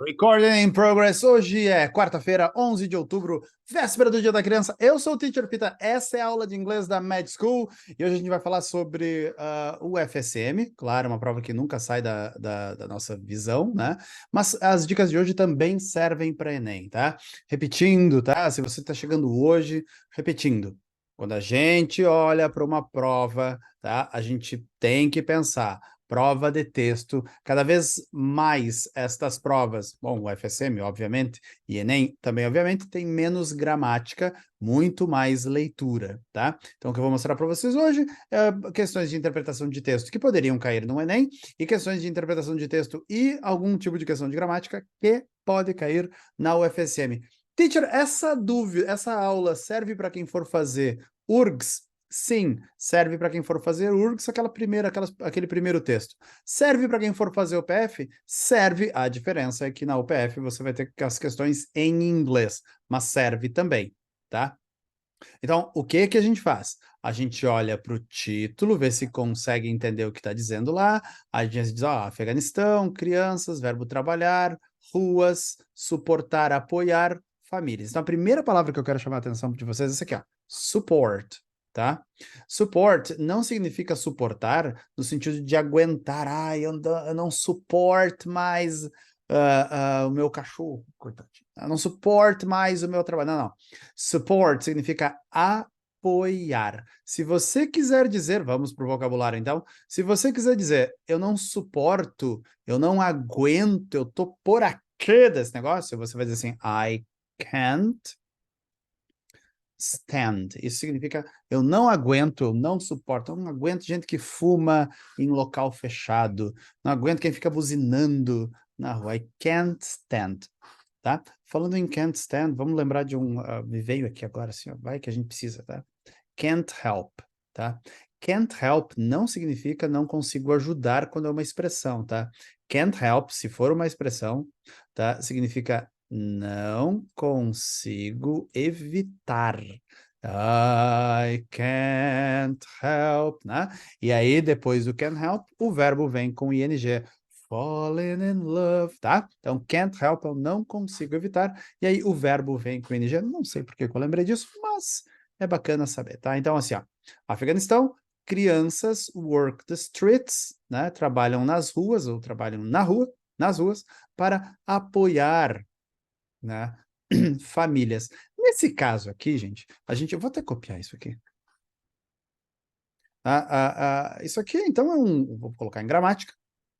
Recording in progress. Hoje é quarta-feira, 11 de outubro, véspera do Dia da Criança. Eu sou o Teacher Pita, essa é a aula de inglês da Med School e hoje a gente vai falar sobre o FSM, claro, uma prova que nunca sai da nossa visão, né? Mas as dicas de hoje também servem para Enem, tá? Repetindo, tá? Se você está chegando hoje, repetindo. Quando a gente olha para uma prova, tá? A gente tem que pensar. Prova de texto, cada vez mais estas provas, bom, o FSM, obviamente, e Enem também, obviamente, tem menos gramática, muito mais leitura, tá? Então, o que eu vou mostrar para vocês hoje é questões de interpretação de texto que poderiam cair no Enem e questões de interpretação de texto e algum tipo de questão de gramática que pode cair na UFSM. Teacher, essa dúvida, essa aula serve para quem for fazer URGS? Sim, serve para quem for fazer URGS, aquele primeiro texto. Serve para quem for fazer UPF? Serve. A diferença é que na UPF você vai ter as questões em inglês, mas serve também, tá? Então, o que que a gente faz? A gente olha para o título, vê se consegue entender o que está dizendo lá. A gente diz, ó, Afeganistão, crianças, verbo trabalhar, ruas, suportar, apoiar, famílias. Então, a primeira palavra que eu quero chamar a atenção de vocês é essa aqui, ó, support, tá? Support não significa suportar no sentido de aguentar. Ah, eu não suporto mais o meu cachorro, coitadinho. Eu não suporto mais o meu trabalho. Não, não. Support significa apoiar. Se você quiser dizer, vamos para o vocabulário então, se você quiser dizer, eu não suporto, eu não aguento, eu tô por aqui desse negócio, você vai dizer assim, I can't stand. Isso significa, eu não aguento, eu não suporto, eu não aguento gente que fuma em local fechado, não aguento quem fica buzinando na rua. I can't stand. Tá? Falando em can't stand, vamos lembrar de me veio aqui agora, assim, ó, vai que a gente precisa, tá? Can't help, tá? Can't help não significa não consigo ajudar quando é uma expressão, tá? Can't help, se for uma expressão, tá? Significa não consigo evitar. I can't help, né? E aí, depois do can't help, o verbo vem com ing. Falling in love, tá? Então, can't help, eu não consigo evitar. E aí, o verbo vem com ing. Não sei por que eu lembrei disso, mas é bacana saber, tá? Então, assim, ó, Afeganistão, crianças work the streets, né? Trabalham nas ruas, ou trabalham nas ruas, para apoiar, né? Famílias. Nesse caso aqui, gente, eu vou até copiar isso aqui. Isso aqui, então, vou colocar em gramática.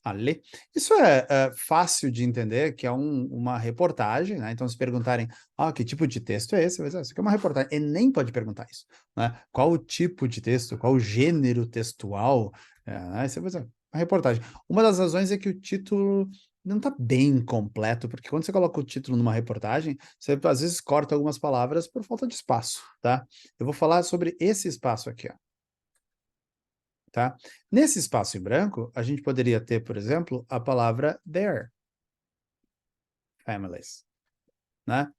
Ali. Isso é fácil de entender, que é uma reportagem, né? Então, se perguntarem, que tipo de texto é esse? Vai dizer, isso aqui é uma reportagem. Enem pode perguntar isso, né? Qual o tipo de texto, qual o gênero textual? Né? Você vai dizer, uma reportagem. Uma das razões é que o título não está bem completo, porque quando você coloca o título numa reportagem, você às vezes corta algumas palavras por falta de espaço, tá? Eu vou falar sobre esse espaço aqui, ó. Tá? Nesse espaço em branco, a gente poderia ter, por exemplo, a palavra their families, né?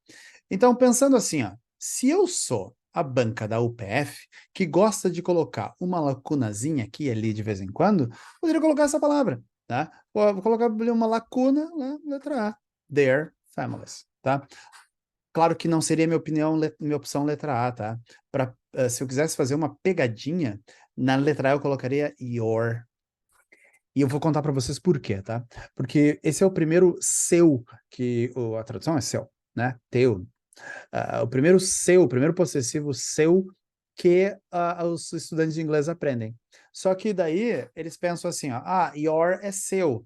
Então, pensando assim, ó, se eu sou a banca da UPF, que gosta de colocar uma lacunazinha aqui e ali de vez em quando, poderia colocar essa palavra, tá? Vou colocar ali uma lacuna, né? Letra A, their families, tá? Claro que não seria minha opção letra A, tá? Se eu quisesse fazer uma pegadinha, na letra A eu colocaria your. E eu vou contar para vocês por quê, tá? Porque esse é o primeiro seu, a tradução é seu, né? Teu. O primeiro possessivo seu que os estudantes de inglês aprendem. Só que daí eles pensam assim, ó, your é seu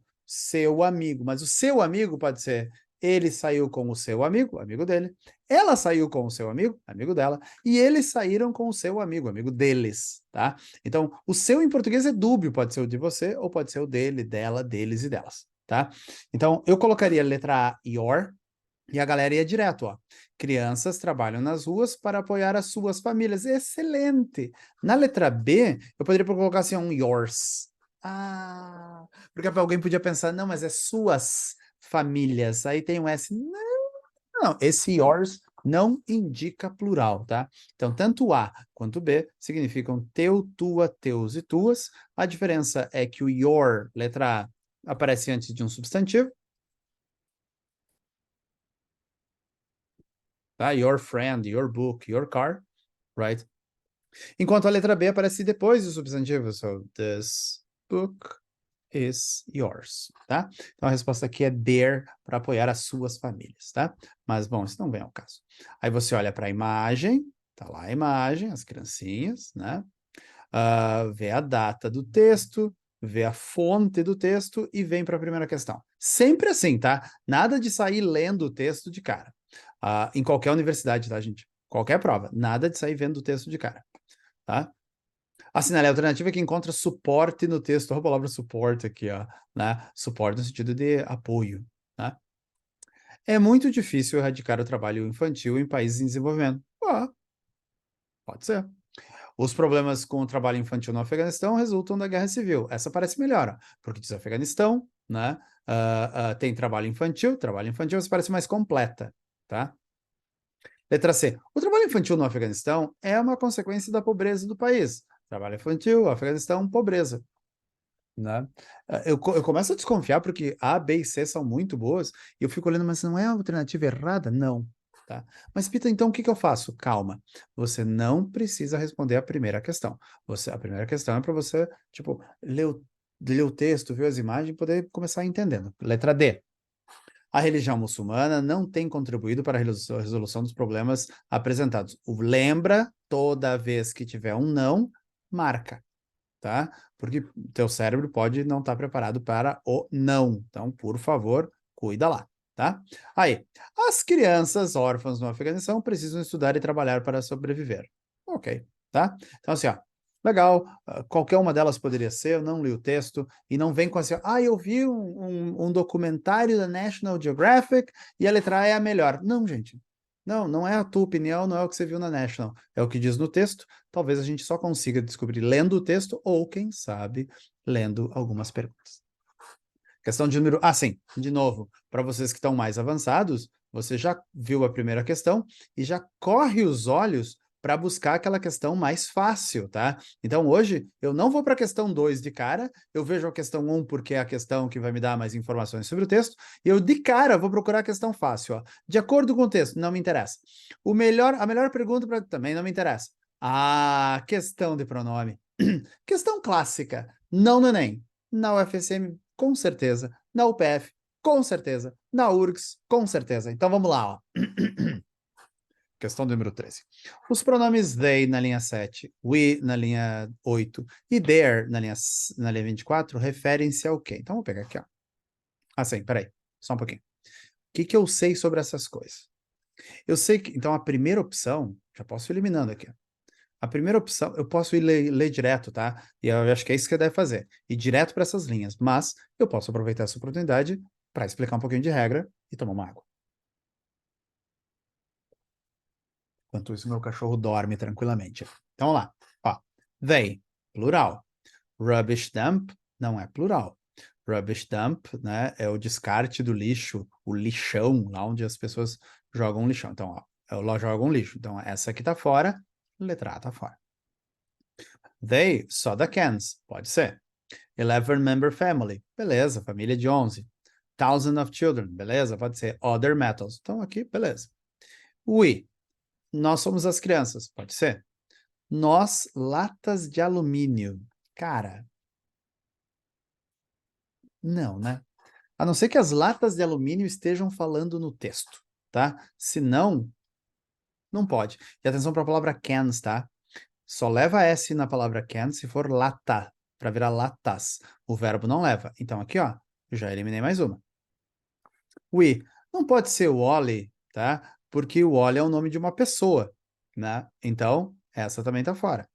amigo, mas o seu amigo pode ser ele saiu com o seu amigo, amigo dele, ela saiu com o seu amigo, amigo dela, e eles saíram com o seu amigo, amigo deles, tá? Então, o seu em português é dúbio, pode ser o de você, ou pode ser o dele, dela, deles e delas, tá? Então, eu colocaria a letra A, your, e a galera ia direto, ó. Crianças trabalham nas ruas para apoiar as suas famílias. Excelente! Na letra B, eu poderia colocar assim um yours. Porque alguém podia pensar, não, mas é suas famílias. Aí tem um S. Não, não, esse yours não indica plural, tá? Então, tanto A quanto B significam teu, tua, teus e tuas. A diferença é que o your, letra A, aparece antes de um substantivo, tá? Your friend, your book, your car, right? Enquanto a letra B aparece depois do substantivo. So, this book is yours, tá? Então a resposta aqui é their para apoiar as suas famílias, tá? Mas, bom, isso não vem ao caso. Aí você olha para a imagem, tá lá a imagem, as criancinhas, né? Vê a data do texto, vê a fonte do texto e vem para a primeira questão. Sempre assim, tá? Nada de sair lendo o texto de cara. Em qualquer universidade, tá, gente? Qualquer prova. Nada de sair vendo o texto de cara, tá? Assinale a alternativa que encontra suporte no texto. Olha a palavra suporte aqui, ó, né? Suporte no sentido de apoio, né? É muito difícil erradicar o trabalho infantil em países em desenvolvimento. Pode ser. Os problemas com o trabalho infantil no Afeganistão resultam da guerra civil. Essa parece melhor, ó, porque diz Afeganistão, né? Tem trabalho infantil essa parece mais completa, tá? Letra C. O trabalho infantil no Afeganistão é uma consequência da pobreza do país. Trabalho infantil, Afeganistão, pobreza. Né? Eu começo a desconfiar porque A, B e C são muito boas e eu fico olhando, mas não é a alternativa errada? Não. Tá? Mas, Pita, então o que eu faço? Calma. Você não precisa responder a primeira questão. A primeira questão é para você, tipo, ler o texto, ver as imagens e poder começar entendendo. Letra D. A religião muçulmana não tem contribuído para a resolução dos problemas apresentados. Lembra, toda vez que tiver um não, marca, tá? Porque teu cérebro pode não estar preparado para o não. Então, por favor, cuida lá, tá? Aí, as crianças órfãs no Afeganistão precisam estudar e trabalhar para sobreviver. Ok, tá? Então, assim, ó, legal, qualquer uma delas poderia ser, eu não li o texto, e não vem com assim, eu vi um documentário da National Geographic e a letra A é a melhor. Não, gente, não é a tua opinião, não é o que você viu na National, é o que diz no texto. Talvez a gente só consiga descobrir lendo o texto ou, quem sabe, lendo algumas perguntas. Questão de número... sim, de novo, para vocês que estão mais avançados, você já viu a primeira questão e já corre os olhos para buscar aquela questão mais fácil, tá? Então, hoje, eu não vou para a questão 2 de cara, eu vejo a questão 1 porque é a questão que vai me dar mais informações sobre o texto, e eu, de cara, vou procurar a questão fácil, ó. De acordo com o texto, não me interessa. A melhor pergunta também não me interessa. Questão de pronome. Questão clássica, não no Enem, na UFSM, com certeza, na UPF, com certeza, na URGS, com certeza. Então vamos lá, ó. Questão número 13. Os pronomes they na linha 7, we na linha 8 e their na linha 24 referem-se ao quê? Então vou pegar aqui, ó. Sim, peraí, só um pouquinho. O que eu sei sobre essas coisas? Eu sei que, então, a primeira opção, já posso ir eliminando aqui, ó. A primeira opção, eu posso ir ler direto, tá? E eu acho que é isso que você deve fazer. Ir direto para essas linhas. Mas eu posso aproveitar essa oportunidade para explicar um pouquinho de regra e tomar uma água. Enquanto isso, meu cachorro dorme tranquilamente. Então, vamos lá. Ó, they, plural. Rubbish dump não é plural. Rubbish dump, né, é o descarte do lixo, o lixão, lá onde as pessoas jogam lixão. Então, ó, eu jogo um lixo. Então, essa aqui tá fora, letra A tá fora. They, soda cans, pode ser. 11-member family, beleza, família de 11. Thousand of children, beleza, pode ser. Other metals, então aqui, beleza. We, nós somos as crianças, pode ser. Nós, latas de alumínio. Cara, não, né? A não ser que as latas de alumínio estejam falando no texto, tá? Se não, não pode. E atenção para a palavra cans, tá? Só leva S na palavra can se for lata, para virar latas. O verbo não leva. Então aqui, ó, eu já eliminei mais uma. We, não pode ser o Wally, tá? Porque o Wally é o nome de uma pessoa, né? Então, essa também tá fora.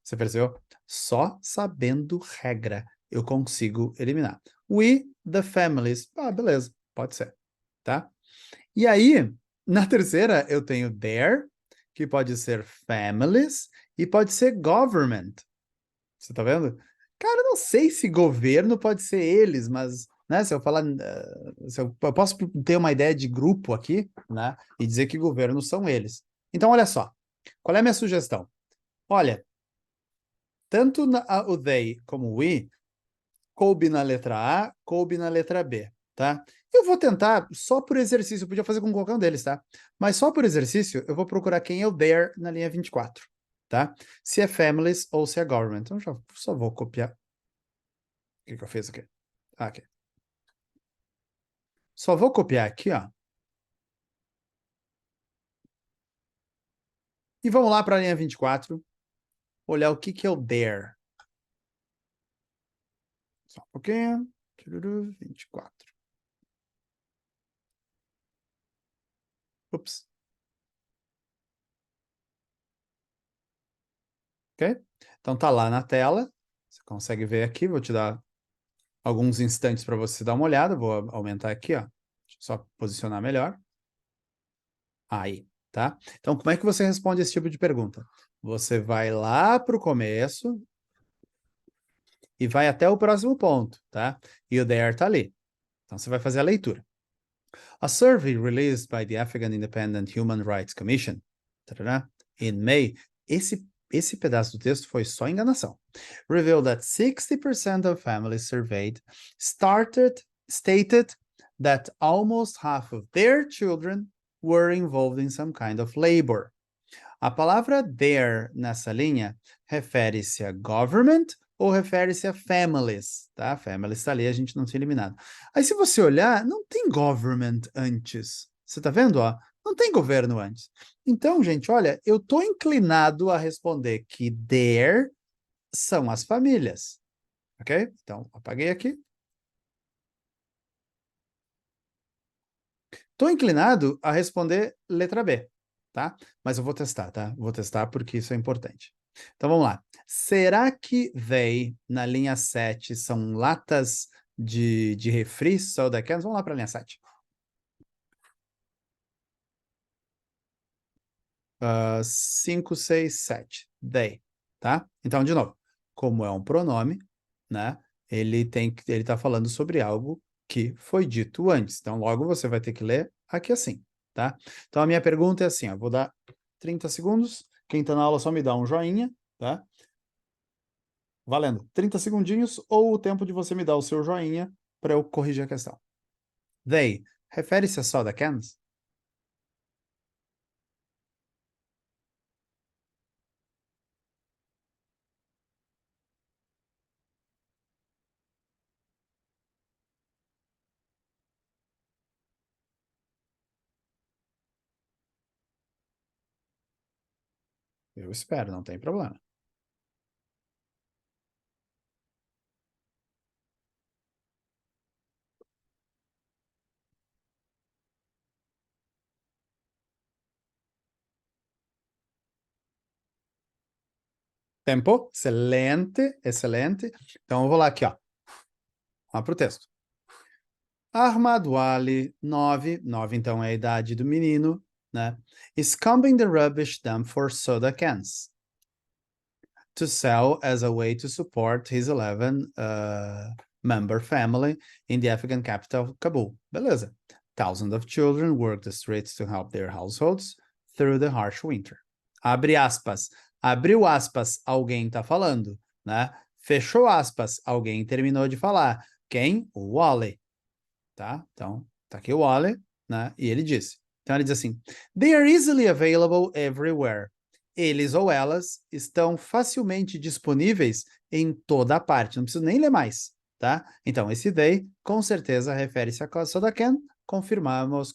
Você percebeu? Só sabendo regra eu consigo eliminar. We, the families. Beleza, pode ser, tá? E aí, na terceira, eu tenho their, que pode ser families, e pode ser government. Você tá vendo? Cara, eu não sei se governo pode ser eles, mas, né, se eu falar, eu posso ter uma ideia de grupo aqui, né, e dizer que governo são eles. Então, olha só, qual é a minha sugestão? Olha, tanto o they como o we coube na letra A, coube na letra B, tá? Eu vou tentar, só por exercício, eu podia fazer com qualquer um deles, tá? Mas só por exercício, eu vou procurar quem é o there na linha 24, tá? Se é families ou se é government. Então, já só vou copiar. O que que eu fiz aqui? Ah, aqui. Só vou copiar aqui, ó. E vamos lá para a linha 24, olhar o que que é o there. Só um pouquinho. 24. Ups. Ok? Então tá lá na tela. Você consegue ver aqui. Vou te dar alguns instantes para você dar uma olhada. Vou aumentar aqui, ó. Deixa eu só posicionar melhor. Aí, tá? Então, como é que você responde esse tipo de pergunta? Você vai lá para o começo e vai até o próximo ponto, tá? E o there tá ali. Então, você vai fazer a leitura. A survey released by the African Independent Human Rights Commission, tarará, in May, esse pedaço do texto foi só enganação. Revealed that 60% of families surveyed stated that almost half of their children were involved in some kind of labor. A palavra there nessa linha refere-se a government ou refere-se a families, tá? Families está ali, a gente não tinha eliminado. Aí se você olhar, não tem government antes. Você tá vendo, ó? Não tem governo antes. Então, gente, olha, eu tô inclinado a responder que there são as famílias, ok? Então, apaguei aqui. Tô inclinado a responder letra B, tá? Mas eu vou testar, tá? Vou testar porque isso é importante. Então vamos lá. Será que they, na linha 7, são latas de refri, soda cans? Vamos lá para a linha 7. 5, 6, 7. They, tá? Então, de novo, como é um pronome, né? Ele tá falando sobre algo que foi dito antes. Então, logo você vai ter que ler aqui assim, tá? Então, a minha pergunta é assim, ó, vou dar 30 segundos. Quem tá na aula só me dá um joinha, tá? Valendo 30 segundinhos ou o tempo de você me dar o seu joinha para eu corrigir a questão. They, refere-se a soda cans? Eu espero, não tem problema. Tempo? Excelente, excelente. Então, eu vou lá aqui, ó. Lá para o texto. Armado Ali, 9, 9 então é a idade do menino, né? Is combing the rubbish dump for soda cans to sell as a way to support his 11 member family in the Afghan capital, Kabul. Beleza. Thousands of children work the streets to help their households through the harsh winter. Abre aspas. Abriu aspas, alguém tá falando, né? Fechou aspas, alguém terminou de falar. Quem? O Wally. Tá? Então, tá aqui o Wally, né? E ele disse. Então ele diz assim: They are easily available everywhere. Eles ou elas estão facilmente disponíveis em toda a parte. Não preciso nem ler mais, tá? Então, esse they, com certeza, refere-se a Soda Can. Confirmamos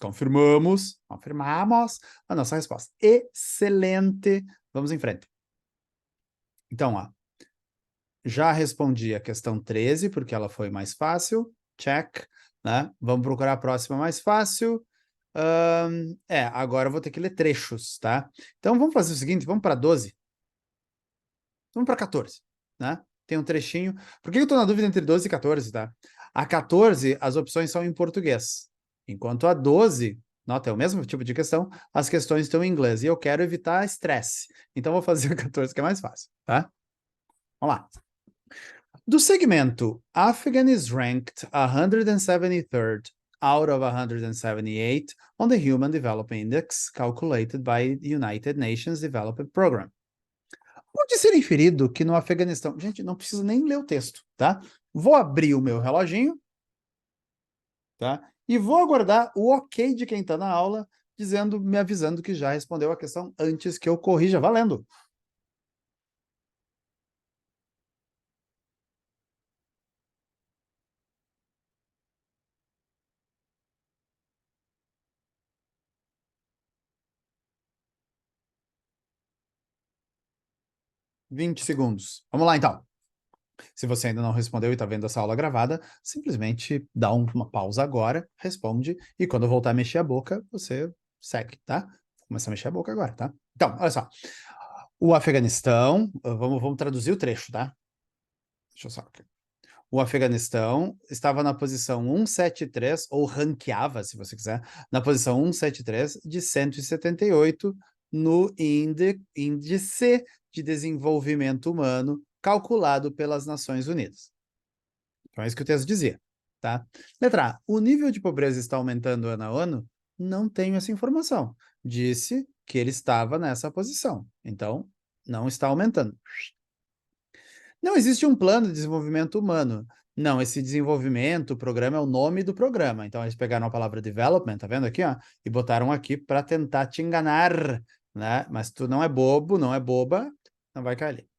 a nossa resposta. Excelente. Vamos em frente. Então, ó, já respondi a questão 13, porque ela foi mais fácil. Check. Né? Vamos procurar a próxima mais fácil. Agora eu vou ter que ler trechos, tá? Então vamos fazer o seguinte, vamos para 12. Vamos para 14, né? Tem um trechinho. Por que eu estou na dúvida entre 12 e 14, tá? A 14, as opções são em português. Enquanto a 12, nota, é o mesmo tipo de questão, as questões estão em inglês. E eu quero evitar estresse. Então vou fazer a 14, que é mais fácil, tá? Vamos lá. Do segmento, Afghan is ranked 173rd out of 178 on the Human Development Index calculated by the United Nations Development Program. Pode ser inferido que no Afeganistão... Gente, não preciso nem ler o texto, tá? Vou abrir o meu reloginho. tá? E vou aguardar o ok de quem está na aula, me avisando que já respondeu a questão antes que eu corrija. Valendo! 20 segundos. Vamos lá, então. Se você ainda não respondeu e está vendo essa aula gravada, simplesmente dá uma pausa agora, responde, e quando eu voltar a mexer a boca, você segue, tá? Começa a mexer a boca agora, tá? Então, olha só. O Afeganistão, vamos traduzir o trecho, tá? Deixa eu só. O Afeganistão estava na posição 173, ou ranqueava, se você quiser, na posição 173 de 178 no Índice de Desenvolvimento Humano calculado pelas Nações Unidas. Então é isso que o texto dizia, tá? Letra A. O nível de pobreza está aumentando ano a ano? Não tenho essa informação. Disse que ele estava nessa posição. Então, não está aumentando. Não existe um plano de desenvolvimento humano. Não, esse desenvolvimento, o programa é o nome do programa. Então, eles pegaram a palavra development, tá vendo aqui, ó? E botaram aqui para tentar te enganar, né? Mas tu não é bobo, não é boba, não vai cair ali.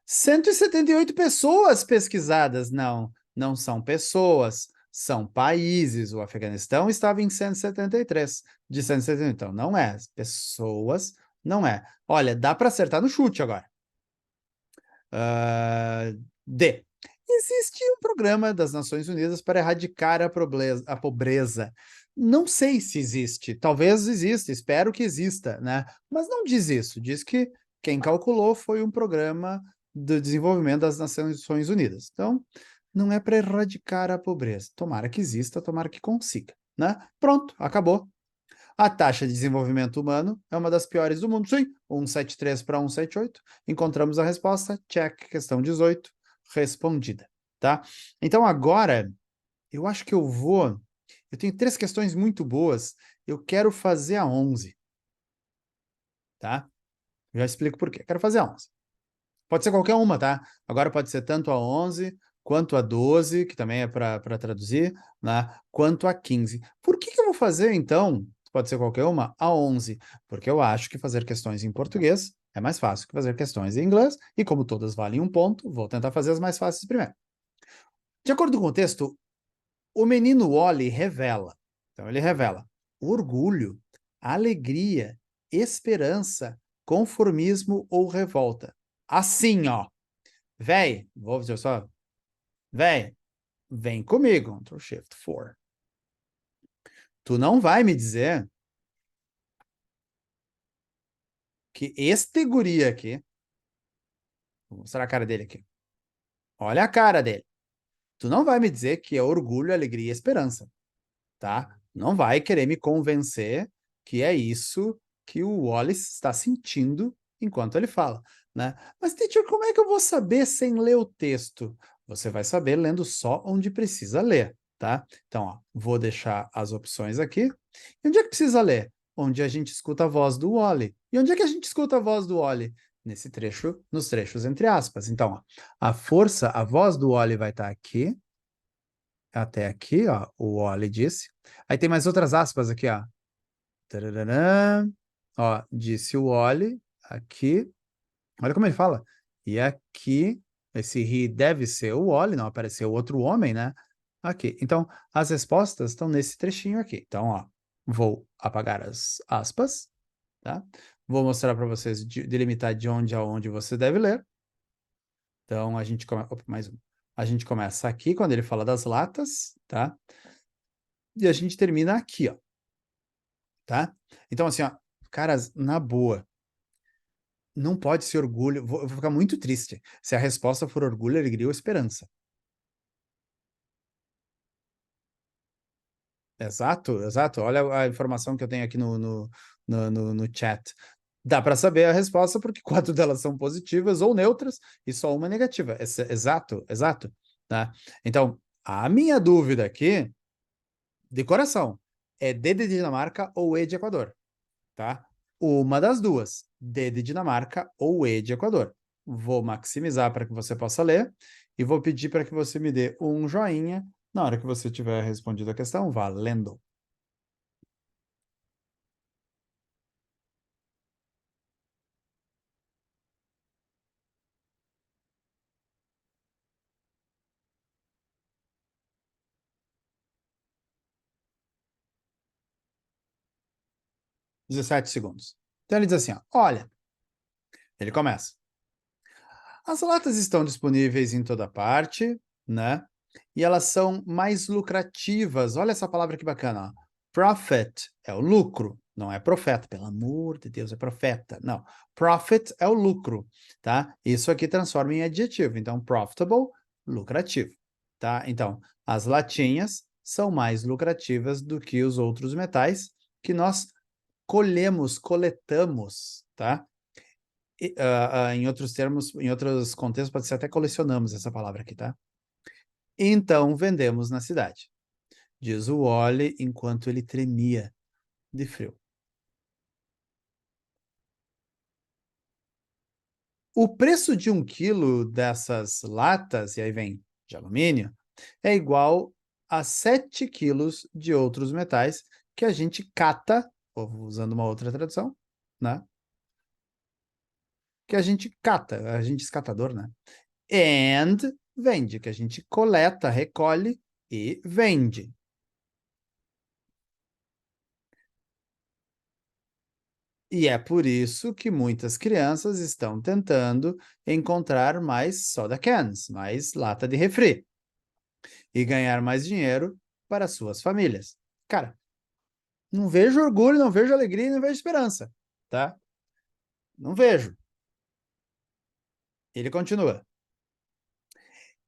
178 pessoas pesquisadas. Não, não são pessoas, são países. O Afeganistão estava em 173, de 170. Então, não é. Pessoas, não é. Olha, dá para acertar no chute agora. D. Existe um programa das Nações Unidas para erradicar a pobreza. Não sei se existe, talvez exista, espero que exista, né? Mas não diz isso, diz que quem calculou foi um programa de desenvolvimento das Nações Unidas. Então, não é para erradicar a pobreza. Tomara que exista, tomara que consiga, né? Pronto, acabou. A taxa de desenvolvimento humano é uma das piores do mundo. Sim, 173 para 178. Encontramos a resposta. Check, questão 18, respondida, tá? Então agora, eu acho que eu tenho 3 questões muito boas. Eu quero fazer a 11, tá? Já explico por quê. Quero fazer a 11. Pode ser qualquer uma, tá? Agora pode ser tanto a 11, quanto a 12, que também é para traduzir, né? Quanto a 15. Por que que eu vou fazer, então, pode ser qualquer uma, a 11? Porque eu acho que fazer questões em português é mais fácil que fazer questões em inglês, e como todas valem um ponto, vou tentar fazer as mais fáceis primeiro. De acordo com o texto, o menino Wally revela, então ele revela orgulho, alegria, esperança, conformismo ou revolta. Assim, ó. Véi, vou dizer só, véi, vem comigo, Ctrl Shift 4. Tu não vai me dizer que este guri aqui, vou mostrar a cara dele aqui. Olha a cara dele. Tu não vai me dizer que é orgulho, alegria e esperança, tá? Não vai querer me convencer que é isso que o Wallace está sentindo enquanto ele fala, né? Mas, teacher, como é que eu vou saber sem ler o texto? Você vai saber lendo só onde precisa ler, tá? Então, ó, vou deixar as opções aqui. E onde é que precisa ler? Onde a gente escuta a voz do Wally. E onde é que a gente escuta a voz do Wally? Nesse trecho, nos trechos entre aspas. Então, ó, a voz do Wally vai estar aqui, até aqui, ó, o Wally disse. Aí tem mais outras aspas aqui, ó. Tararã. Ó, disse o Wally, aqui. Olha como ele fala. E aqui, esse he deve ser o Wally, não apareceu outro homem, né? Aqui. Então, as respostas estão nesse trechinho aqui. Então, ó, vou apagar as aspas, tá? Vou mostrar para vocês, delimitar de onde a onde você deve ler. Então, a gente começa... mais um. A gente começa aqui, quando ele fala das latas, tá? E a gente termina aqui, ó. Tá? Então, assim, ó, caras, na boa, não pode ser orgulho. Eu vou ficar muito triste se a resposta for orgulho, alegria ou esperança. Exato, exato. Olha a informação que eu tenho aqui no chat. Dá para saber a resposta porque 4 delas são positivas ou neutras e só uma negativa. Exato, exato. Tá? Então, a minha dúvida aqui, de coração, é D de Dinamarca ou E de Equador. Tá? Uma das duas, D de Dinamarca ou E de Equador. Vou maximizar para que você possa ler e vou pedir para que você me dê um joinha Na hora que você tiver respondido a questão, valendo. $17. Então ele diz assim, ó, olha, ele começa. As latas estão disponíveis em toda parte, né? E elas são mais lucrativas. Olha essa palavra que bacana, ó. Profit é o lucro, não é profeta, pelo amor de Deus, é profeta. Não, profit é o lucro, tá? Isso aqui transforma em adjetivo. Então, profitable, lucrativo, tá? Então, as latinhas são mais lucrativas do que os outros metais que nós coletamos, tá? Em outros termos, em outros contextos, pode ser até colecionamos essa palavra aqui, tá? Então vendemos na cidade, diz o Wally enquanto ele tremia de frio. O preço de 1 quilo dessas latas, e aí vem de alumínio, é igual a 7 quilos de outros metais que a gente cata, ou usando uma outra tradução, né? Que a gente cata, a gente escatador, né? And vende, que a gente coleta, recolhe e vende. E é por isso que muitas crianças estão tentando encontrar mais soda cans, mais lata de refri, e ganhar mais dinheiro para suas famílias. Cara, não vejo orgulho, não vejo alegria, não vejo esperança, tá? Não vejo. Ele continua.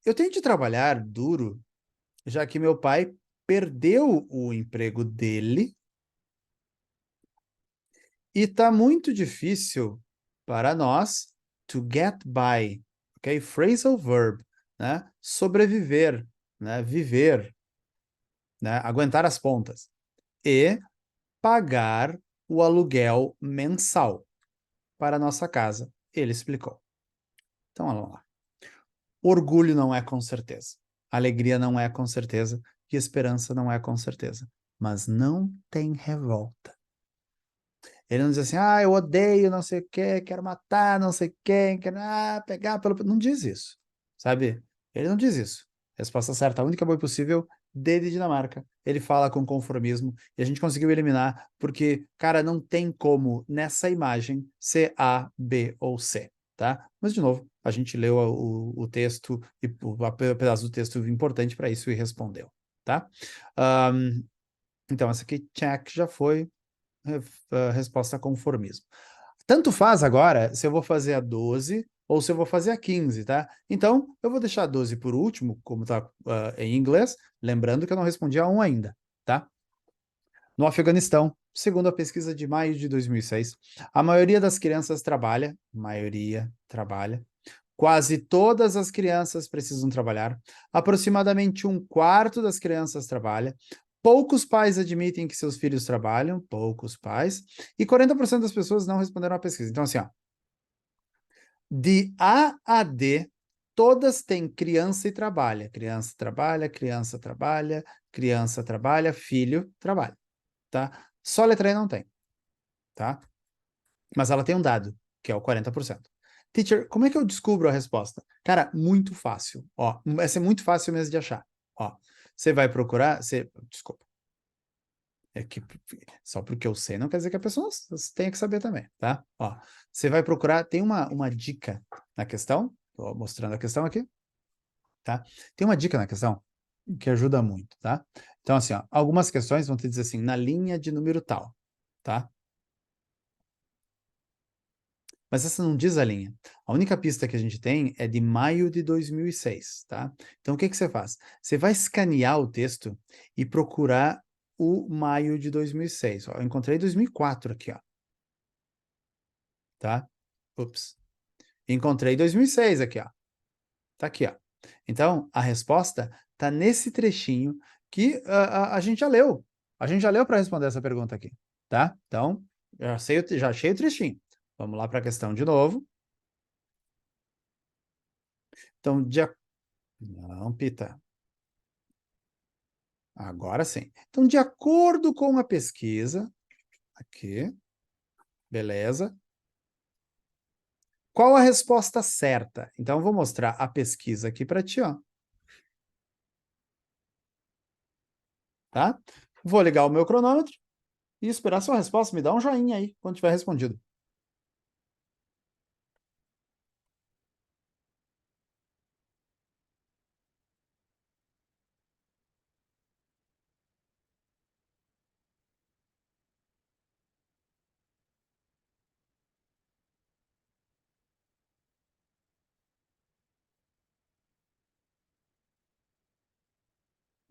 Eu tenho de trabalhar duro, já que meu pai perdeu o emprego dele e tá muito difícil para nós to get by, ok? Phrasal verb, né? Sobreviver, né? Viver, né? Aguentar as pontas. E pagar o aluguel mensal para a nossa casa. Ele explicou. Então, vamos lá. Orgulho não é com certeza. Alegria não é com certeza. E esperança não é com certeza. Mas não tem revolta. Ele não diz assim, ah, eu odeio não sei o quê, quero matar não sei quem, quero pegar pelo... Não diz isso, sabe? Ele não diz isso. Resposta certa, a única boa possível, D de Dinamarca. Ele fala com conformismo e a gente conseguiu eliminar porque, cara, não tem como nessa imagem ser A, B ou C, tá? Mas, de novo, a gente leu o texto e o pedaço do texto importante para isso e respondeu, tá? Então, essa aqui, check, já foi resposta conformismo. Tanto faz agora se eu vou fazer a 12 ou se eu vou fazer a 15, tá? Então, eu vou deixar a 12 por último, como tá em inglês, lembrando que eu não respondi a 1 ainda, tá? No Afeganistão, segundo a pesquisa de maio de 2006, a maioria das crianças trabalha, quase todas as crianças precisam trabalhar, aproximadamente 1/4 das crianças trabalha, poucos pais admitem que seus filhos trabalham, poucos pais, e 40% das pessoas não responderam à pesquisa. Então, assim, ó, de A a D, todas têm criança e trabalha. Criança trabalha, criança trabalha, criança trabalha, filho trabalha, tá? Só a letra E não tem, tá? Mas ela tem um dado, que é o 40%. Teacher, como é que eu descubro a resposta? Cara, muito fácil. Ó, vai ser muito fácil mesmo de achar. Ó, você vai procurar, desculpa. É que só porque eu sei não quer dizer que a pessoa tenha que saber também, tá? Ó, você vai procurar, tem uma dica na questão, tô mostrando a questão aqui, tá? Tem uma dica na questão que ajuda muito, tá? Então, assim, ó, algumas questões vão te dizer assim, na linha de número tal, tá? Mas essa não diz a linha. A única pista que a gente tem é de maio de 2006, tá? Então, o que que você faz? Você vai escanear o texto e procurar o maio de 2006. Ó, eu encontrei 2004 aqui, ó, tá? Ups. Encontrei 2006 aqui, ó. Tá aqui, ó. Então, a resposta tá nesse trechinho que a gente já leu. A gente já leu para responder essa pergunta aqui, tá? Então, já achei o trechinho. Vamos lá para a questão de novo. Então, não, Pita. Agora sim. Então, de acordo com a pesquisa, aqui, beleza. Qual a resposta certa? Então, eu vou mostrar a pesquisa aqui para ti, ó. Tá? Vou ligar o meu cronômetro e esperar a sua resposta. Me dá um joinha aí quando tiver respondido.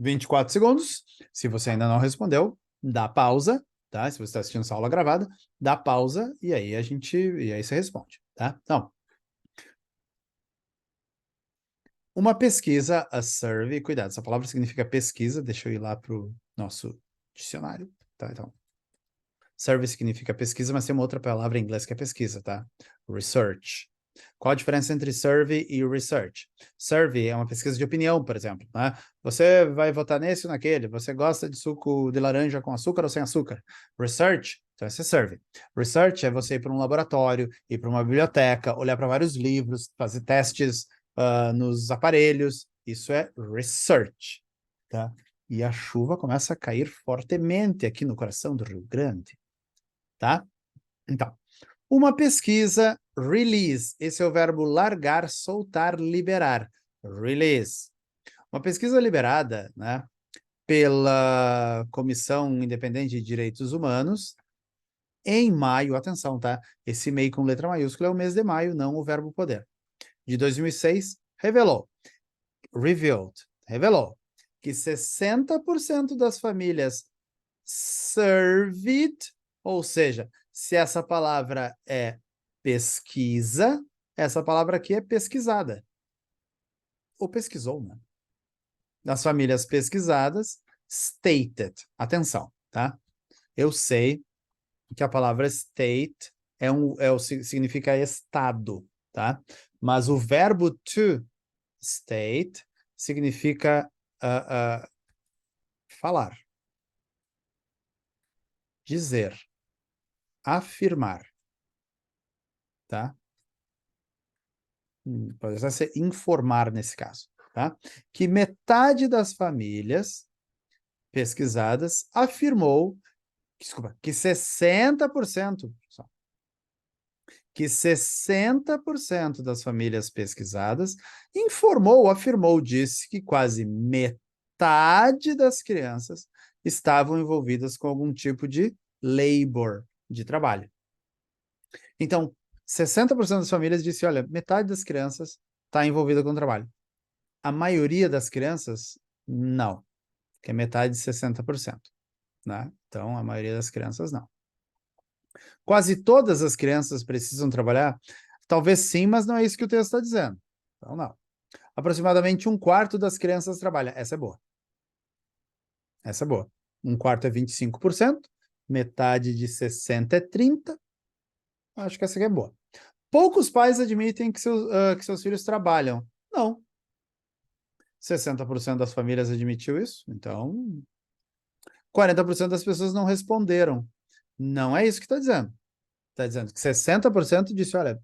24 segundos. Se você ainda não respondeu, dá pausa, tá? Se você está assistindo essa aula gravada, dá pausa e aí e aí você responde, tá? Então, uma pesquisa, a survey, cuidado, essa palavra significa pesquisa, deixa eu ir lá para o nosso dicionário, tá? Então, survey significa pesquisa, mas tem uma outra palavra em inglês que é pesquisa, tá? Research. Qual a diferença entre survey e research? Survey é uma pesquisa de opinião, por exemplo, né? Você vai votar nesse ou naquele? Você gosta de suco de laranja com açúcar ou sem açúcar? Research, então esse é survey. Research é você ir para um laboratório, ir para uma biblioteca, olhar para vários livros, fazer testes nos aparelhos. Isso é research, tá? E a chuva começa a cair fortemente aqui no coração do Rio Grande, tá? Então, uma pesquisa, release. Esse é o verbo largar, soltar, liberar. Release. Uma pesquisa liberada, né, pela Comissão Independente de Direitos Humanos, em maio, atenção, tá? Esse MEI com letra maiúscula é o mês de maio, não o verbo poder. De 2006, revelou que 60% das famílias served, ou seja, se essa palavra é pesquisa, essa palavra aqui é pesquisada. Ou pesquisou, né? Das famílias pesquisadas, stated. Atenção, tá? Eu sei que a palavra state significa estado, tá? Mas o verbo to state significa falar, dizer, afirmar, tá? Pode até ser informar nesse caso, tá? Que metade das famílias pesquisadas afirmou, desculpa, que 60%, que 60% das famílias pesquisadas informou, afirmou, disse que quase metade das crianças estavam envolvidas com algum tipo de labor, de trabalho. Então, 60% das famílias disse, olha, metade das crianças está envolvida com o trabalho. A maioria das crianças, não, que é metade de 60%, né? Então, a maioria das crianças, não. Quase todas as crianças precisam trabalhar? Talvez sim, mas não é isso que o texto está dizendo. Então, não. Aproximadamente um quarto das crianças trabalha. Essa é boa. Essa é boa. Um quarto é 25%, metade de 60 é 30%. Acho que essa aqui é boa. Poucos pais admitem que seus filhos trabalham. Não. 60% das famílias admitiu isso, então 40% das pessoas não responderam. Não é isso que está dizendo. Está dizendo que 60% disse, olha,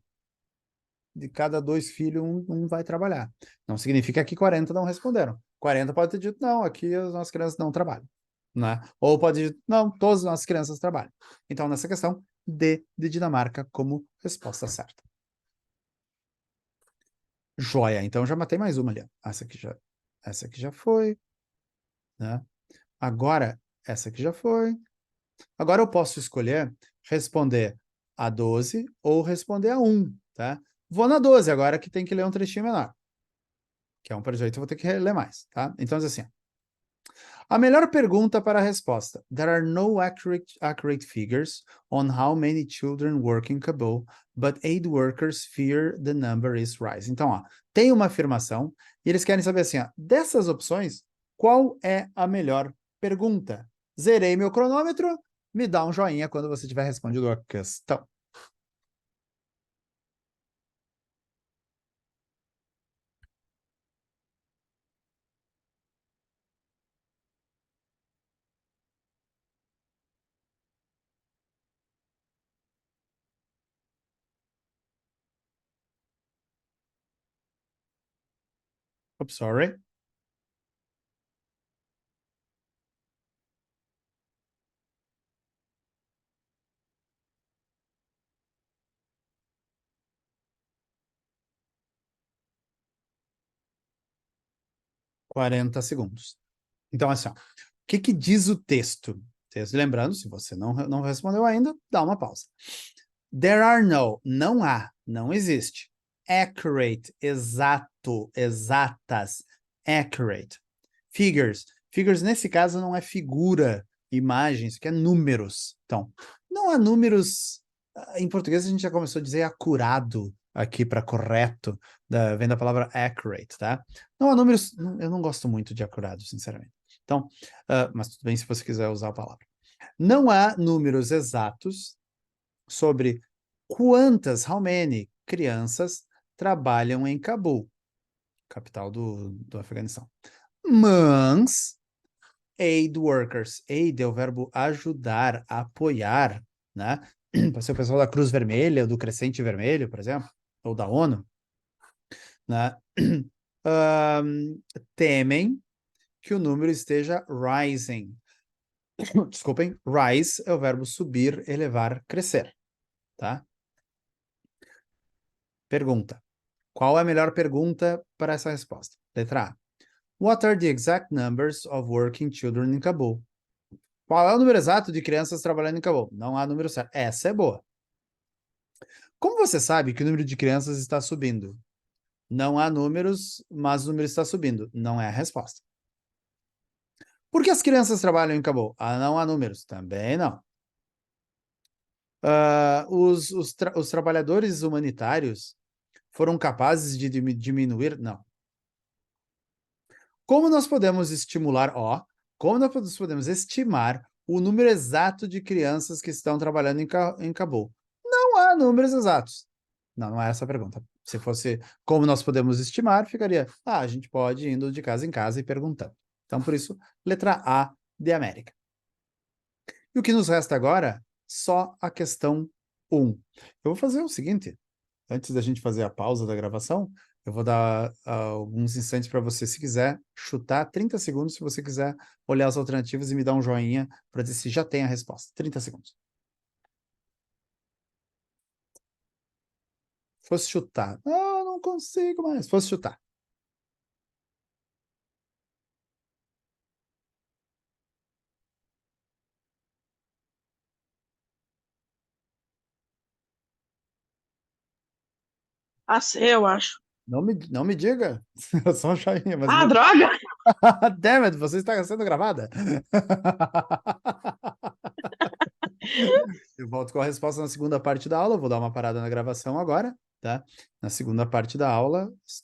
de cada 2 filhos, um vai trabalhar. Não significa que 40 não responderam. 40 pode ter dito, não, aqui as nossas crianças não trabalham. Né? Ou pode ter dito, não, todas as nossas crianças trabalham. Então, nessa questão, D de Dinamarca como resposta certa. Joia, então já matei mais uma ali. Essa aqui já foi. Né? Agora, essa aqui já foi. Agora eu posso escolher responder a 12 ou responder a 1, tá? Vou na 12 agora, que tem que ler um trechinho menor. Que é 1 para 18, eu vou ter que ler mais, tá? Então, assim, a melhor pergunta para a resposta. There are no accurate figures on how many children work in Kabul, but aid workers fear the number is rising. Então, ó, tem uma afirmação e eles querem saber assim, ó, dessas opções, qual é a melhor pergunta? Zerei meu cronômetro, me dá um joinha quando você tiver respondido a questão. Oops, sorry. $40. Então, assim, ó, o que que diz o texto? Lembrando, se você não respondeu ainda, dá uma pausa. There are no, não há, não existe. Accurate, exato, exatas, accurate. Figures nesse caso não é figura, imagem, isso aqui é números. Então, não há números, em português a gente já começou a dizer acurado aqui para correto, vem da palavra accurate, tá? Não há números, eu não gosto muito de acurado, sinceramente. Então, mas tudo bem se você quiser usar a palavra. Não há números exatos sobre quantas, how many, crianças trabalham em Cabul, capital do Afeganistão. Mas, aid workers, aid é o verbo ajudar, apoiar, né? Pode ser o pessoal da Cruz Vermelha, ou do Crescente Vermelho, por exemplo, ou da ONU, né? Temem que o número esteja rising. Desculpem, rise é o verbo subir, elevar, crescer, tá? Pergunta. Qual é a melhor pergunta para essa resposta? Letra A. What are the exact numbers of working children in Kabul? Qual é o número exato de crianças trabalhando em Kabul? Não há número certo. Essa é boa. Como você sabe que o número de crianças está subindo? Não há números, mas o número está subindo. Não é a resposta. Por que as crianças trabalham em Kabul? Não há números. Também não. Os trabalhadores humanitários foram capazes de diminuir? Não. Como nós podemos estimular, como nós podemos estimar o número exato de crianças que estão trabalhando em Cabul? Não há números exatos. Não é essa a pergunta. Se fosse como nós podemos estimar, ficaria, a gente pode ir indo de casa em casa e perguntando. Então, por isso, letra A de América. E o que nos resta agora? Só a questão 1. Eu vou fazer o seguinte, antes da gente fazer a pausa da gravação, eu vou dar alguns instantes para você, se quiser, chutar 30 segundos, se você quiser olhar as alternativas e me dar um joinha para dizer se já tem a resposta. 30 segundos. Fosse chutar. Não consigo mais. Fosse chutar. A C, eu acho. Não me diga. Só um joinha, mas... Ah, droga! Damn it, você está sendo gravada. Eu volto com a resposta na segunda parte da aula. Vou dar uma parada na gravação agora, tá? Na segunda parte da aula,